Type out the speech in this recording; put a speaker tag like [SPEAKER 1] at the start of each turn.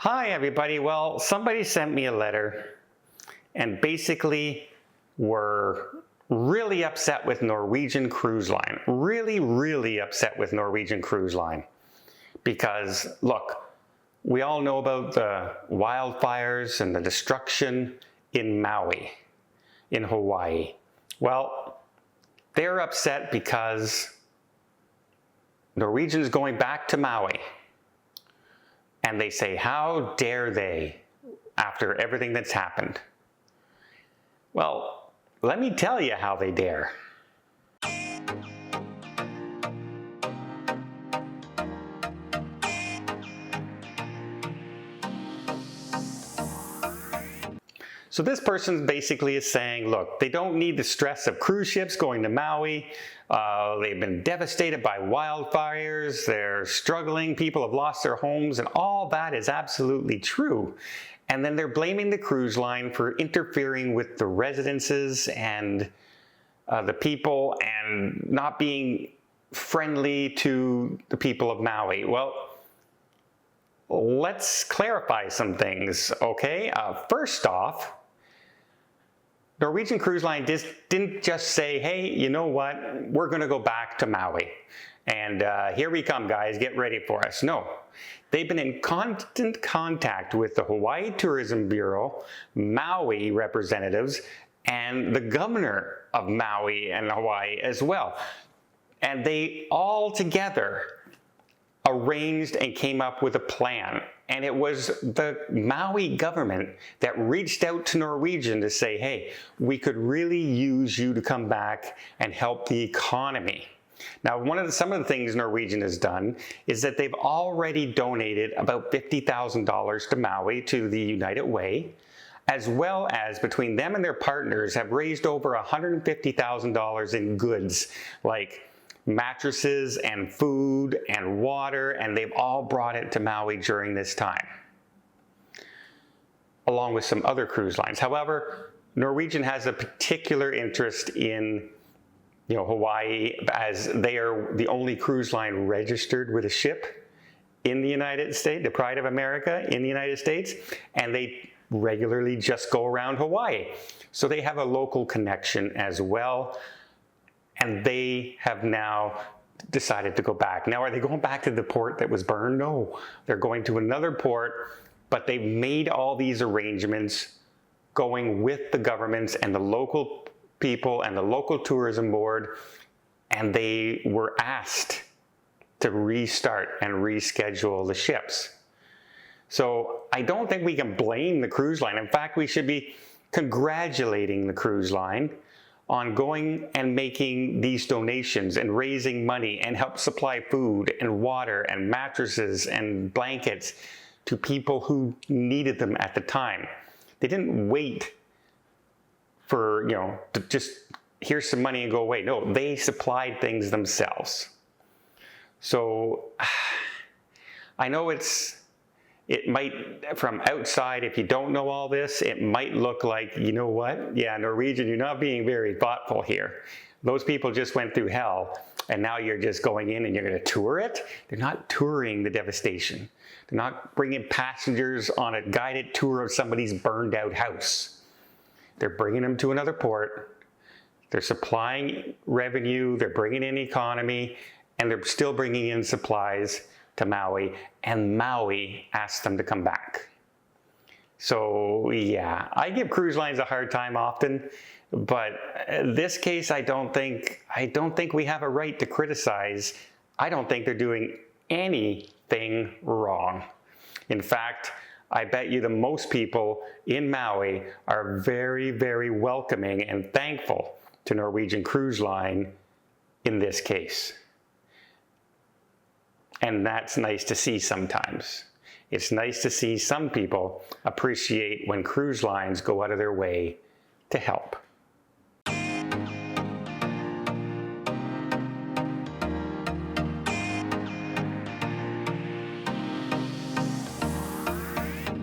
[SPEAKER 1] Hi everybody. Well, somebody sent me a letter and basically were really upset with Norwegian Cruise Line. Really upset with Norwegian Cruise Line. Because look, we all know about the wildfires and the destruction in Maui, in Hawaii. Well, they're upset because Norwegian is going back to Maui. And they say, how dare they, after everything that's happened? Well, let me tell you how they dare. So this person basically is saying, look, they don't need the stress of cruise ships going to Maui. They've been devastated by wildfires. They're struggling. People have lost their homes, and all that is absolutely true. And then they're blaming the cruise line for interfering with the residences and the people and not being friendly to the people of Maui. Well, let's clarify some things, okay? First off, Norwegian Cruise Line didn't just say, hey, you know what, we're going to go back to Maui. And here we come, guys, get ready for us. No, they've been in constant contact with the Hawaii Tourism Bureau, Maui representatives, and the governor of Maui and Hawaii as well. And they all together arranged and came up with a plan. And it was the Maui government that reached out to Norwegian to say, hey, we could really use you to come back and help the economy. Now, some of the things Norwegian has done is that they've already donated about $50,000 to Maui, to the United Way, as well as between them and their partners have raised over $150,000 in goods like mattresses and food and water, and they've all brought it to Maui during this time, along with some other cruise lines. However, Norwegian has a particular interest in Hawaii, as they are the only cruise line registered with a ship in the United States, the Pride of America in the United States, and they regularly just go around Hawaii. So they have a local connection as well. And they have now decided to go back. Now, are they going back to the port that was burned? No, they're going to another port, but they've made all these arrangements going with the governments and the local people and the local tourism board, and they were asked to restart and reschedule the ships. So I don't think we can blame the cruise line. In fact, we should be congratulating the cruise line on going and making these donations and raising money and help supply food and water and mattresses and blankets to people who needed them at the time. They didn't wait for, to just here's some money and go away. No, they supplied things themselves. So I know it might, from outside, if you don't know all this, it might look like, you know what? Yeah, Norwegian, you're not being very thoughtful here. Those people just went through hell, and now you're just going in and you're going to tour it? They're not touring the devastation. They're not bringing passengers on a guided tour of somebody's burned out house. They're bringing them to another port. They're supplying revenue. They're bringing in economy, and they're still bringing in supplies to Maui, and Maui asked them to come back. So yeah, I give cruise lines a hard time often, but this case, I don't think we have a right to criticize. I don't think they're doing anything wrong. In fact, I bet you the most people in Maui are very welcoming and thankful to Norwegian Cruise Line in this case. And that's nice to see sometimes. It's nice to see some people appreciate when cruise lines go out of their way to help.